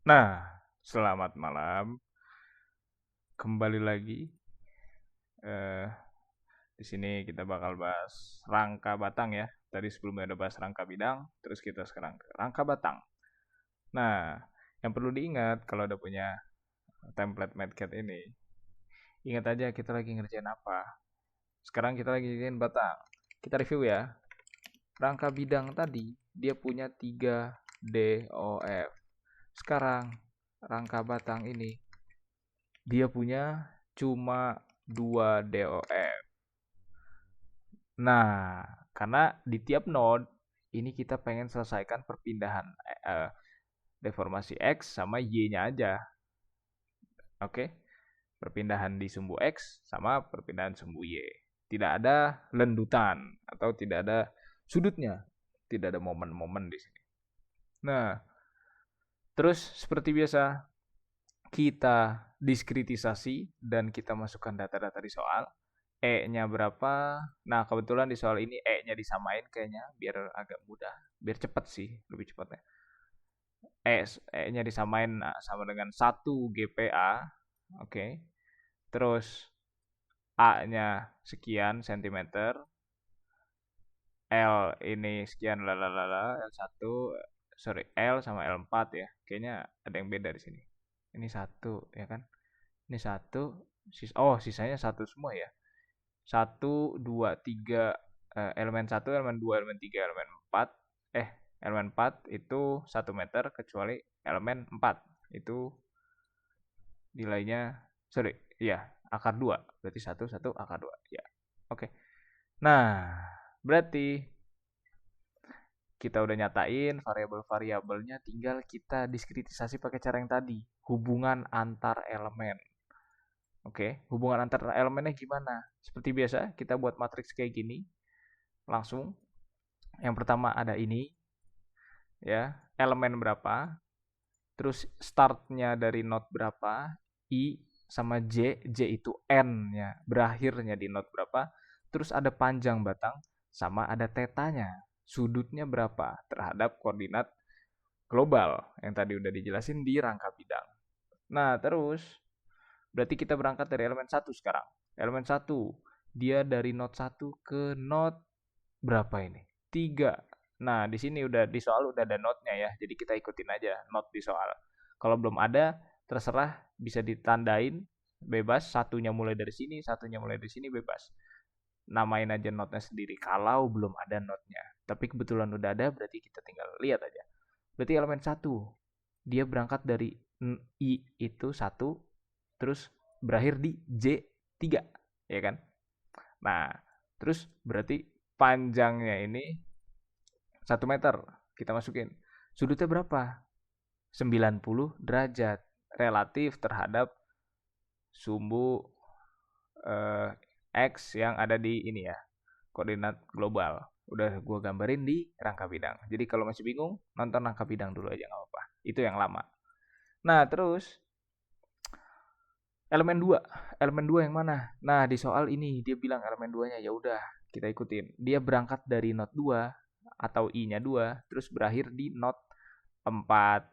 Nah, selamat malam. Kembali lagi. Eh, di sini kita bakal bahas rangka batang ya. Tadi sebelumnya udah bahas rangka bidang, terus kita sekarang ke rangka batang. Nah, yang perlu diingat kalau udah punya template MATCAD ini, ingat aja kita lagi ngerjain apa. Sekarang kita lagi ngerjain batang. Kita review ya. Rangka bidang tadi dia punya 3 DOF. Sekarang rangka batang ini dia punya cuma 2 DOF. Nah, karena di tiap node ini kita pengen selesaikan perpindahan deformasi X sama Y-nya aja. Oke? Perpindahan di sumbu X sama perpindahan sumbu Y. Tidak ada lendutan atau tidak ada sudutnya. Tidak ada momen-momen di sini. Nah, terus seperti biasa kita diskritisasi dan kita masukkan data-data di soal. E-nya berapa? Nah, kebetulan di soal ini E-nya disamain kayaknya biar agak mudah, biar cepat sih, lebih cepatnya. E-nya disamain sama dengan 1 GPA. Oke. Terus A-nya sekian sentimeter, L ini sekian lalalala, L1, sorry, L sama L4 ya. Kayaknya ada yang beda di sini. Ini satu ya kan? Ini satu, sisanya satu semua ya. Satu, dua, tiga, elemen satu, elemen dua, elemen tiga, elemen empat, elemen 4 itu 1 meter kecuali elemen 4 itu nilainya, sorry, iya, akar 2 berarti satu satu akar 2 ya. Oke. Nah, berarti kita udah nyatain variabel-variabelnya, tinggal kita diskritisasi pakai cara yang tadi, hubungan antar elemen. Oke, hubungan antar elemennya gimana? Seperti biasa, kita buat matriks kayak gini. Langsung, yang pertama ada ini, ya, elemen berapa, terus startnya dari node berapa, I sama J, J itu N-nya, berakhirnya di node berapa, terus ada panjang batang, sama ada tetanya, sudutnya berapa terhadap koordinat global, yang tadi udah dijelasin di rangka bidang. Nah, terus berarti kita berangkat dari elemen satu sekarang. Elemen satu, dia dari node satu ke node berapa ini? 3. Nah, di sini udah di soal udah ada node-nya ya. Jadi kita ikutin aja node di soal. Kalau belum ada, terserah bisa ditandain bebas, satunya mulai dari sini, satunya mulai dari sini bebas. Namain aja node-nya sendiri kalau belum ada node-nya. Tapi kebetulan udah ada, berarti kita tinggal lihat aja. Berarti elemen satu, dia berangkat dari I itu satu, terus berakhir di J 3, ya kan? Nah, terus berarti panjangnya ini 1 meter. Kita masukin. Sudutnya berapa? 90 derajat. Relatif terhadap sumbu eh, X yang ada di ini ya. Koordinat global. Udah gue gambarin di rangka bidang. Jadi kalau masih bingung, nonton rangka bidang dulu aja nggak apa-apa. Itu yang lama. Nah, terus elemen 2. Elemen 2 yang mana? Nah, di soal ini dia bilang elemen 2-nya ya udah, kita ikutin. Dia berangkat dari not 2 atau I-nya 2, terus berakhir di not 4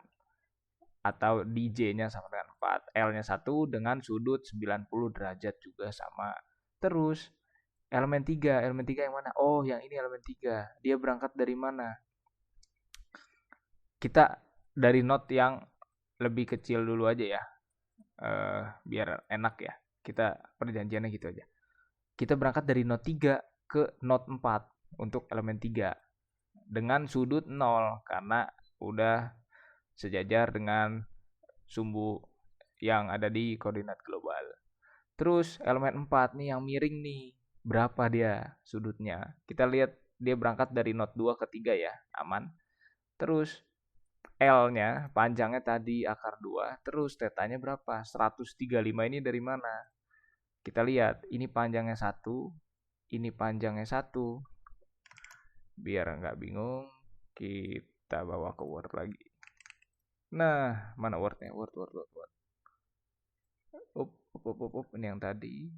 atau di J-nya sama dengan 4, L-nya 1 dengan sudut 90 derajat juga sama. Terus elemen 3 yang mana? Oh, yang ini elemen 3. Dia berangkat dari mana? Kita dari not yang lebih kecil dulu aja ya. Biar enak ya. Kita perjanjiannya gitu aja. Kita berangkat dari not 3 ke not 4 untuk elemen 3 dengan sudut 0 karena udah sejajar dengan sumbu yang ada di koordinat global. Terus elemen 4 nih yang miring nih. Berapa dia sudutnya? Kita lihat dia berangkat dari not 2 ke 3 ya, aman. Terus L-nya, panjangnya tadi akar 2, terus tetanya berapa? 135 ini dari mana? Kita lihat, ini panjangnya 1, ini panjangnya 1. Biar nggak bingung, kita bawa ke Word lagi. Nah, mana Word-nya? Word. Ini yang tadi.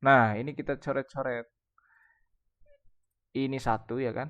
Nah, ini kita coret-coret. Ini 1 ya kan?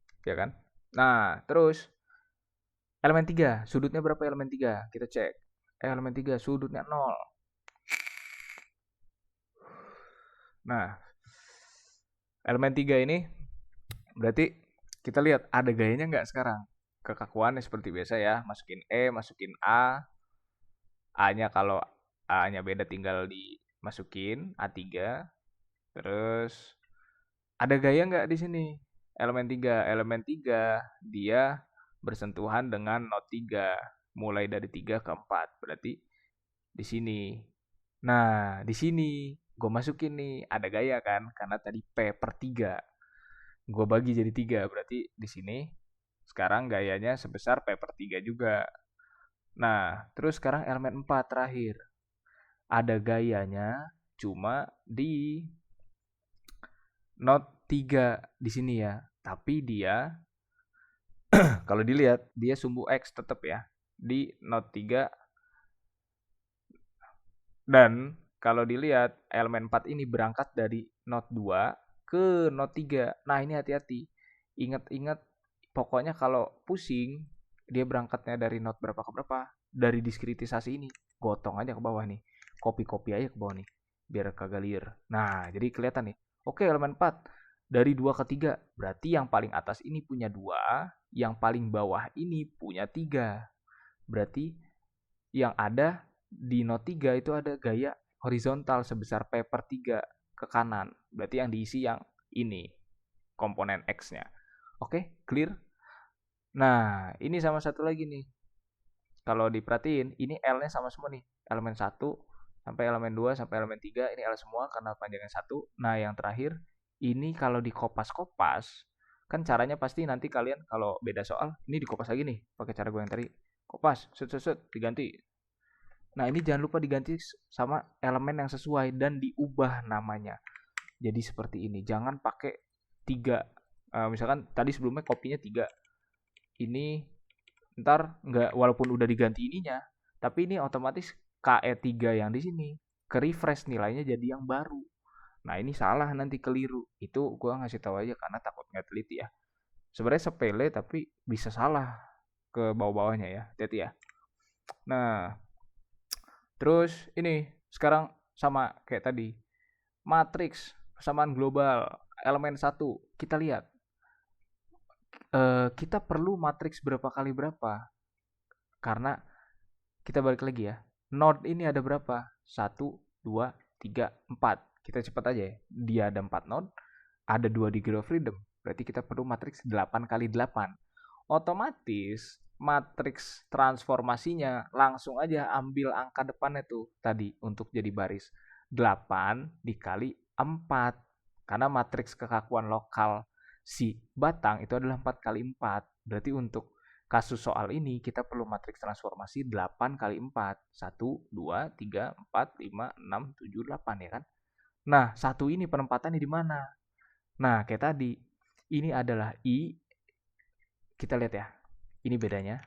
ya kan? Nah, terus elemen 3, sudutnya berapa elemen 3? Kita cek. Elemen 3 sudutnya 0. Nah, elemen 3 ini berarti kita lihat ada gayanya nggak sekarang? Kekakuannya seperti biasa ya, masukin E, masukin A. A-nya kalau A-nya beda tinggal dimasukin A3. Terus ada gaya nggak di sini? Elemen 3. Elemen 3 dia bersentuhan dengan not 3. Mulai dari 3 ke 4. Berarti di sini. Nah, di sini gue masukin nih. Ada gaya kan? Karena tadi P per 3. Gue bagi jadi 3. Berarti di sini sekarang gayanya sebesar P per 3 juga. Nah, terus sekarang elemen 4 terakhir. Ada gayanya cuma di not 3 di sini ya. Tapi dia kalau dilihat dia sumbu X tetap ya di not 3. Dan kalau dilihat elemen 4 ini berangkat dari not 2 ke not 3. Nah, ini hati-hati. Ingat-ingat pokoknya kalau pusing dia berangkatnya dari not berapa ke berapa, dari diskritisasi ini gotong aja ke bawah nih. Copy-copy aja ke bawah nih biar kagak liar. Nah, jadi kelihatan nih. Oke, elemen 4 dari 2 ke 3. Berarti yang paling atas ini punya 2, yang paling bawah ini punya 3. Berarti yang ada di not 3 itu ada gaya horizontal sebesar P per 3 ke kanan. Berarti yang diisi yang ini, komponen X-nya. Oke, clear? Nah, ini sama satu lagi nih. Kalau diperhatiin, ini L-nya sama semua nih. Elemen 1 sampai elemen 2 sampai elemen 3, ini L semua karena panjangnya 1. Nah, yang terakhir, ini kalau dikopas-kopas, kan caranya pasti nanti kalian kalau beda soal, ini dikopas lagi nih, pakai cara gue yang tadi. Kopas, set, diganti. Nah, ini jangan lupa diganti sama elemen yang sesuai dan diubah namanya. Jadi seperti ini. Jangan pakai 3. Misalkan tadi sebelumnya kopinya 3. Ini ntar nggak, walaupun udah diganti ininya, tapi ini otomatis KE3 yang di sini ke refresh nilainya jadi yang baru. Nah, ini salah nanti keliru. Itu gua ngasih tahu aja karena takut nggak teliti ya. Sebenarnya sepele tapi bisa salah ke bawah-bawahnya ya. Hati-hati ya. Nah, terus ini sekarang sama kayak tadi. Matriks persamaan global elemen 1. Kita lihat. Kita perlu matriks berapa kali berapa? Karena kita balik lagi ya. Node ini ada berapa? 1, 2, 3, 4. Kita cepat aja ya. Dia ada 4 node. Ada 2 degree of freedom. Berarti kita perlu matriks 8 kali 8. Otomatis matriks transformasinya langsung aja ambil angka depannya tuh tadi untuk jadi baris 8 dikali 4 karena matriks kekakuan lokal si batang itu adalah 4 kali 4. Berarti untuk kasus soal ini kita perlu matriks transformasi 8 kali 4. 1, 2, 3, 4, 5, 6, 7, 8 ya kan. Nah, satu ini penempatannya di mana? Nah, kayak tadi ini adalah I. Kita lihat ya. Ini bedanya.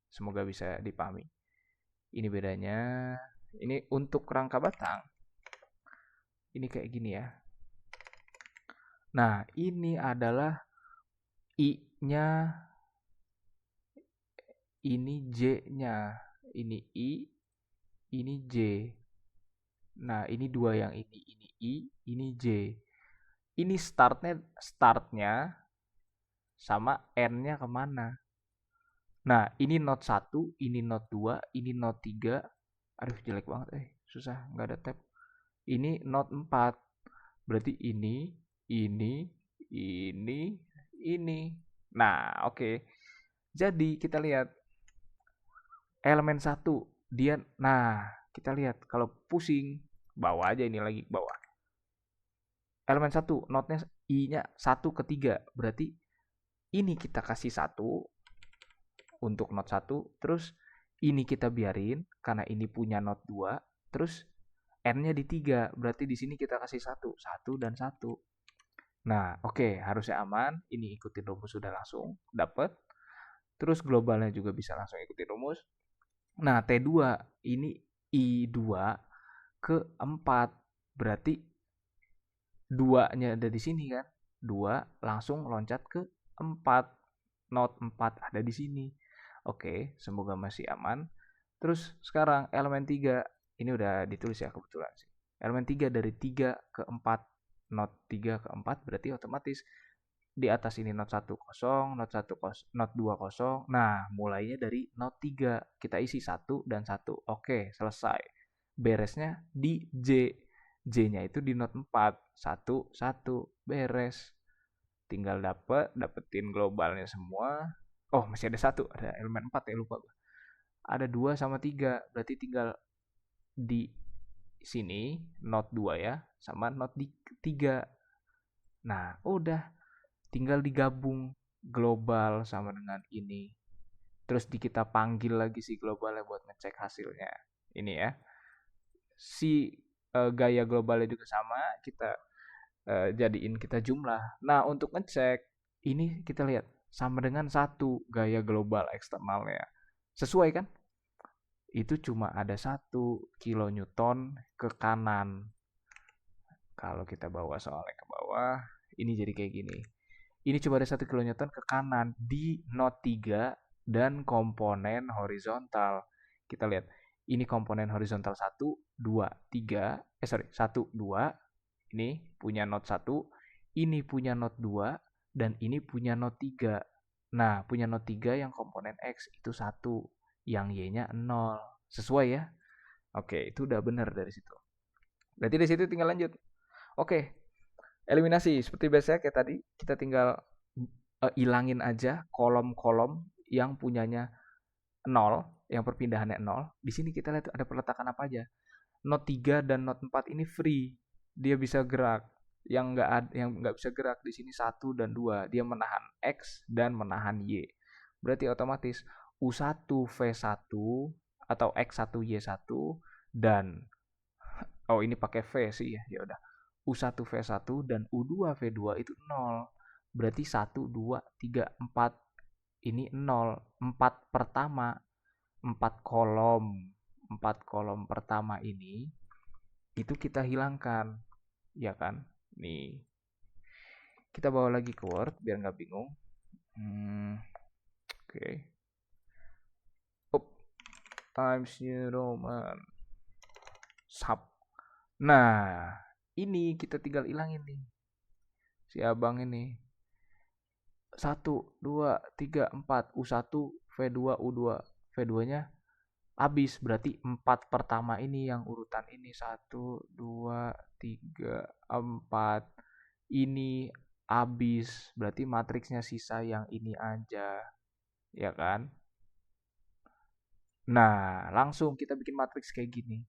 Semoga bisa dipahami. Ini bedanya. Ini untuk rangka batang. Ini kayak gini ya. Nah, ini adalah I-nya. Ini J-nya. Ini I, ini J. Nah, ini dua yang ini I, ini J. Ini startnya sama N-nya kemana? Nah, ini note 1, ini note 2, ini note 3. Aduh, jelek banget. Susah, nggak ada tab. Ini note 4. Berarti ini, ini. Nah, oke. Jadi, kita lihat. Elemen 1. Nah, kita lihat. Kalau pusing, bawa aja ini lagi ke bawah. Elemen 1, note-nya I-nya 1 ke 3. Berarti ini kita kasih 1 untuk note 1, terus ini kita biarin karena ini punya note 2, terus N-nya di 3, berarti di sini kita kasih 1 dan 1. Nah, oke, harusnya aman. Ini ikutin rumus sudah langsung dapat. Terus globalnya juga bisa langsung ikutin rumus. Nah, T2 ini I2 ke 4. Berarti 2-nya ada di sini kan. 2 langsung loncat ke 4. not 4 ada di sini. Oke, semoga masih aman. Terus sekarang elemen 3, ini udah ditulis ya kebetulan sih. Elemen 3 dari 3 ke 4, not 3 ke 4 berarti otomatis di atas ini not 1 kosong, not 1 kosong, not 2 kosong. Nah, mulainya dari not 3. Kita isi 1 dan 1. Oke, selesai. Beresnya di J. J-nya itu di not 4. 1, 1. Beres. Tinggal dapetin globalnya semua. Oh, masih ada 1. Ada elemen 4 ya, lupa gue. Ada 2 sama 3. Berarti tinggal di sini not 2 ya, sama not 3. Nah, udah tinggal digabung global sama dengan ini. Terus kita panggil lagi si globalnya buat ngecek hasilnya. Ini ya. Si gaya globalnya juga sama, kita jadiin kita jumlah. Nah, untuk ngecek ini kita lihat sama dengan 1 gaya global eksternalnya. Sesuai kan? Itu cuma ada 1 kilonewton ke kanan. Kalau kita bawa soalnya ke bawah, ini jadi kayak gini. Ini coba ada 1 kilonewton ke kanan di not 3 dan komponen horizontal. Kita lihat, ini komponen horizontal 1, 2, 3. 1, 2. Ini punya not 1, ini punya not 2, dan ini punya not 3. Nah, punya not 3 yang komponen X itu 1, yang Y-nya 0. Sesuai ya? Oke, itu udah benar dari situ. Berarti dari situ tinggal lanjut. Oke, eliminasi seperti biasa kayak tadi, kita tinggal ilangin aja kolom-kolom yang punyanya 0, yang perpindahannya 0. Di sini kita lihat ada peletakan apa aja. Not 3 dan not 4 ini free. Dia bisa gerak. Yang nggak bisa gerak di sini 1 dan 2. Dia menahan X dan menahan Y. Berarti otomatis U1 V1 atau X1 Y1 dan ini pakai V sih ya. Ya udah. U1 V1 dan U2 V2 itu 0. Berarti 1 2 3 4 ini 0. 4 pertama, 4 kolom. 4 kolom pertama ini itu kita hilangkan. Ya kan? Nih. Kita bawa lagi ke Word biar nggak bingung. Oke. Times New Roman. Sub. Nah, ini kita tinggal hilangin nih. Si abang ini. 1, 2, 3, 4. U1, V2, U2. V2-nya habis. Berarti 4 pertama ini yang urutan ini. 1, 2, 3, 4. Ini habis. Berarti matriksnya sisa yang ini aja. Ya kan? Nah, langsung kita bikin matriks kayak gini.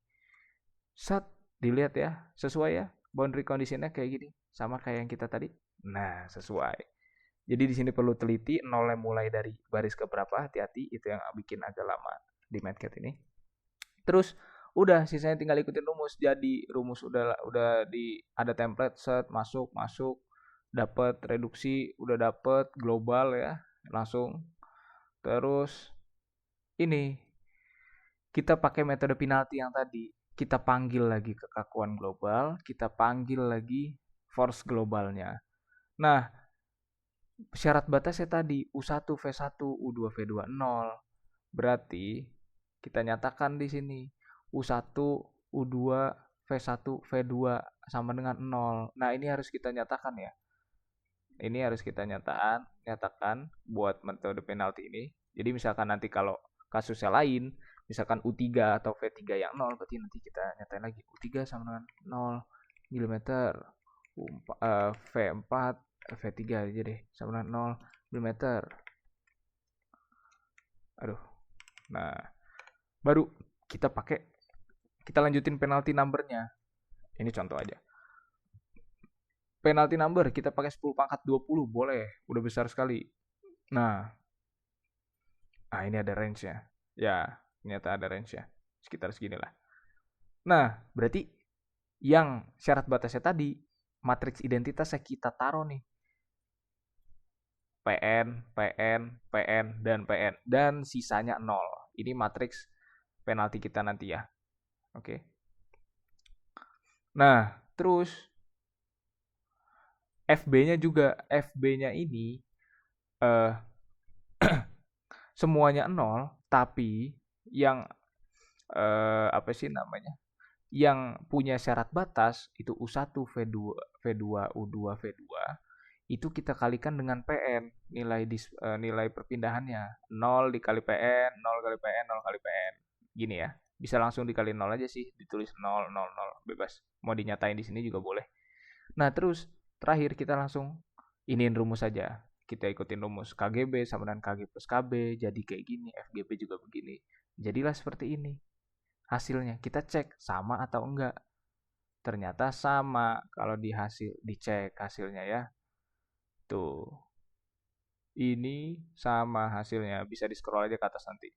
Set, dilihat ya, sesuai ya. Boundary conditionnya kayak gini, sama kayak yang kita tadi. Nah, sesuai. Jadi di sini perlu teliti, nolnya mulai dari baris ke berapa, hati-hati, itu yang bikin agak lama di Matcat ini. Terus udah sisanya tinggal ikutin rumus. Jadi rumus udah ada template, set, masuk, dapat reduksi, udah dapat global ya, langsung. Terus ini kita pakai metode penalti yang tadi. Kita panggil lagi kekakuan global, kita panggil lagi force globalnya. Nah, syarat batasnya tadi U1 V1, U2 V2 0. Berarti kita nyatakan di sini U1, U2, V1, V2 sama dengan 0. Nah, ini harus kita nyatakan ya. Ini harus kita nyatakan buat metode penalti ini. Jadi misalkan nanti kalau kasusnya lain, misalkan U3 atau V3 yang 0, berarti nanti kita nyatain lagi U3 sama dengan 0 mm, V4, V3 aja deh sama dengan 0 mm. Aduh. Nah, baru kita lanjutin penalty numbernya. Ini contoh aja. Penalty number kita pakai 10 pangkat 20, boleh, udah besar sekali. Nah, ini ada range-nya. Ya, ternyata ada range-nya. Sekitar segini lah. Nah, berarti yang syarat batasnya tadi, matriks identitasnya kita taruh nih. PN, PN, PN, dan PN. Dan sisanya 0. Ini matriks penalti kita nanti ya. Oke. Nah, terus FB-nya juga. FB-nya ini semuanya nol, tapi yang apa sih namanya? Yang punya syarat batas itu U1, V2, V2, U2, V2 itu kita kalikan dengan PN, nilai perpindahannya. 0 dikali PN, 0 kali PN, 0 kali PN. Gini ya. Bisa langsung dikali 0 aja sih, ditulis 0, 0, 0, bebas. Mau dinyatain di sini juga boleh. Nah, terus terakhir kita langsung iniin rumus saja. Kita ikutin rumus KGB sama dengan KG plus KB, jadi kayak gini, FGB juga begini. Jadilah seperti ini. Hasilnya kita cek sama atau enggak. Ternyata sama kalau dicek hasilnya ya. Tuh. Ini sama hasilnya. Bisa di-scroll aja ke atas nanti.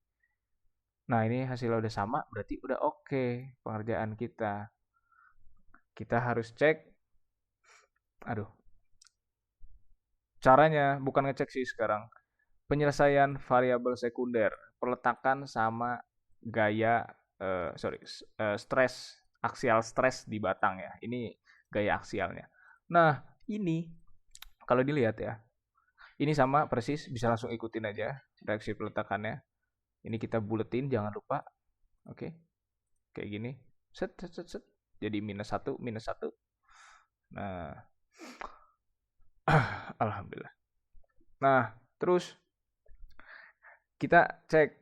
Nah, ini hasilnya udah sama, berarti udah oke pengerjaan kita. Kita harus cek. Aduh, caranya bukan ngecek sih sekarang. Penyelesaian variabel sekunder, peletakan sama gaya stres, aksial stres di batang ya. Ini gaya aksialnya. Nah, ini kalau dilihat ya, ini sama persis, bisa langsung ikutin aja reaksi peletakannya. Ini kita buletin, jangan lupa. Oke, kayak gini. Set, set, set, set. Jadi minus 1, minus 1. Nah, alhamdulillah. Nah, terus kita cek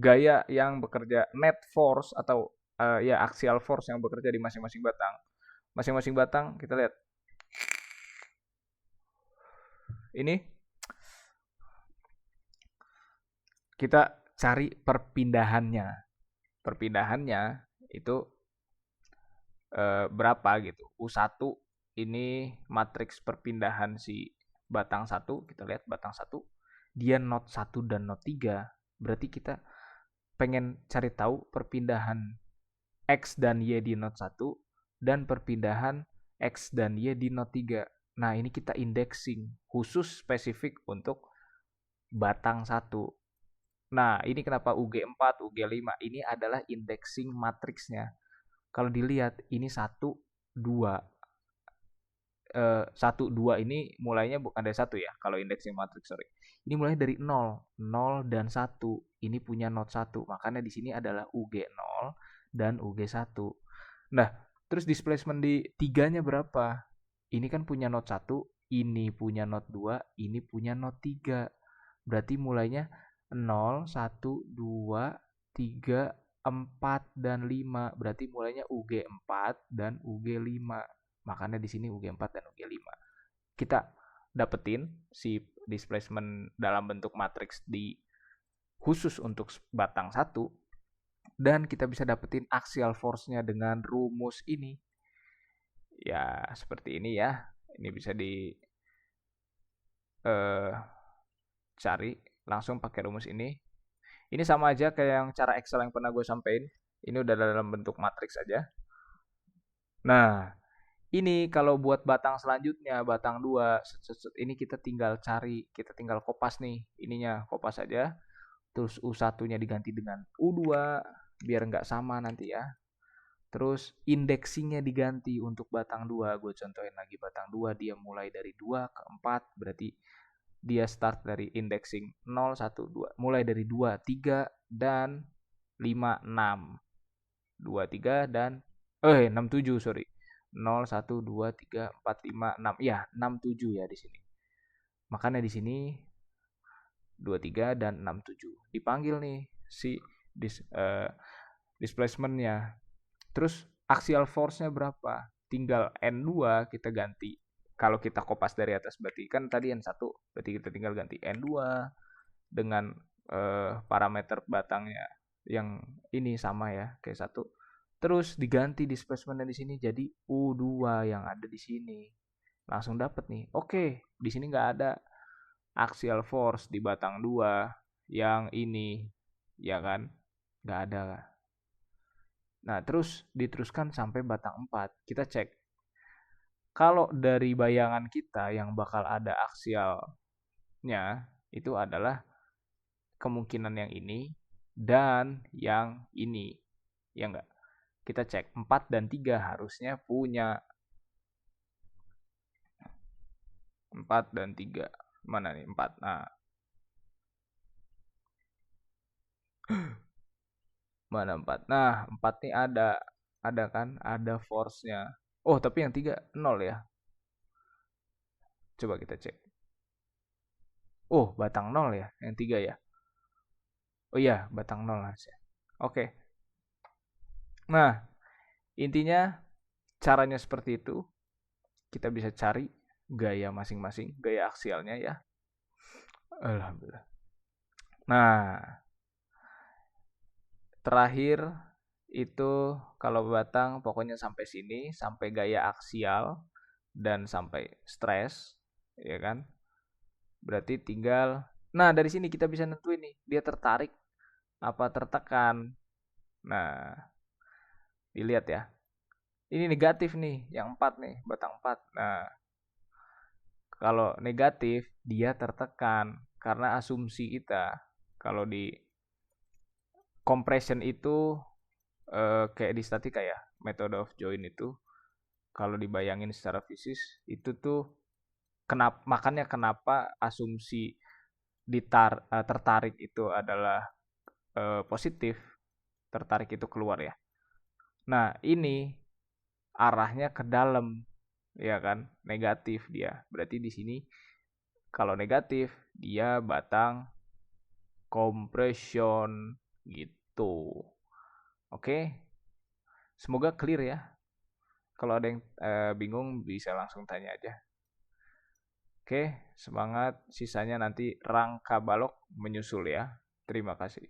gaya yang bekerja net force atau ya axial force yang bekerja di masing-masing batang. Masing-masing batang kita lihat. Ini kita cari perpindahannya. Perpindahannya itu berapa gitu. U1 ini matriks perpindahan si batang 1, kita lihat batang 1, dia not 1 dan not 3. Berarti kita pengen cari tahu perpindahan X dan Y di not 1 dan perpindahan X dan Y di not 3. Nah, ini kita indexing khusus spesifik untuk batang 1. Nah, ini kenapa UG4, UG5 ini adalah indexing matriksnya. Kalau dilihat ini 1, 2. 1, 2 ini mulainya bukan dari 1 ya, kalau indexing matrix, sorry. Ini mulai dari 0, 0 dan 1. Ini punya not 1, makanya di sini adalah UG0 dan UG1. Nah, terus displacement di 3-nya berapa? Ini kan punya not 1, ini punya not 2, ini punya not 3. Berarti mulainya 0, 1, 2, 3, 4, dan 5. Berarti mulainya UG4 dan UG5. Makanya di sini UG4 dan UG5. Kita dapetin si displacement dalam bentuk matriks di khusus untuk batang 1 dan kita bisa dapetin axial force-nya dengan rumus ini. Ya, seperti ini ya. Ini bisa di cari langsung pakai rumus ini. Ini sama aja kayak yang cara Excel yang pernah gue sampein. Ini udah dalam bentuk matriks aja. Nah, ini kalau buat batang selanjutnya, batang 2, ini kita tinggal cari, kita tinggal kopas nih. Ininya kopas aja. Terus U1-nya diganti dengan U2 biar nggak sama nanti ya. Terus indexingnya diganti untuk batang 2. Gue contohin lagi batang 2, dia mulai dari 2 ke 4, berarti dia start dari indexing 0, 1, 2. Mulai dari 2, 3, dan 5, 6. 2, 3, dan 6, 7, sorry. 0, 1, 2, 3, 4, 5, 6. Ya, 6, 7 ya di sini. Makanya di sini 2, 3, dan 6, 7. Dipanggil nih si displacementnya. Terus axial force-nya berapa? Tinggal N2 kita ganti. Kalau kita kopas dari atas berarti kan tadi N1, berarti kita tinggal ganti N2 dengan parameter batangnya yang ini sama ya, kayak 1. Terus diganti displacement di sini jadi U2 yang ada di sini. Langsung dapat nih. Oke, di sini nggak ada axial force di batang 2 yang ini, ya kan? Nggak ada. Nah, terus diteruskan sampai batang 4. Kita cek. Kalau dari bayangan kita yang bakal ada aksialnya itu adalah kemungkinan yang ini dan yang ini. Ya enggak? Kita cek 4 dan 3 harusnya punya 4 dan 3. Mana nih 4? Nah, Mana 4? Nah, 4 nih ada kan? Ada force-nya. Oh, tapi yang 3 nol ya. Coba kita cek. Oh, batang nol ya, yang 3 ya. Oh iya, batang nol harusnya. Oke. Nah, intinya caranya seperti itu. Kita bisa cari gaya masing-masing, gaya aksialnya ya. Alhamdulillah. Nah, terakhir itu kalau batang pokoknya sampai sini, sampai gaya aksial dan sampai stres, ya kan? Berarti tinggal, nah dari sini kita bisa nentuin nih, dia tertarik apa tertekan. Nah, dilihat ya. Ini negatif nih, yang 4 nih, batang 4. Nah, kalau negatif, dia tertekan karena asumsi kita kalau di compression itu kayak di statika ya, metode of join itu kalau dibayangin secara fisis itu tuh kenapa asumsi tertarik itu adalah positif, tertarik itu keluar ya. Nah, ini arahnya ke dalam, ya kan? Negatif dia. Berarti di sini kalau negatif dia batang compression gitu. Oke, semoga clear ya. Kalau ada yang bingung bisa langsung tanya aja. Oke, semangat. Sisanya nanti rangka balok menyusul ya. Terima kasih.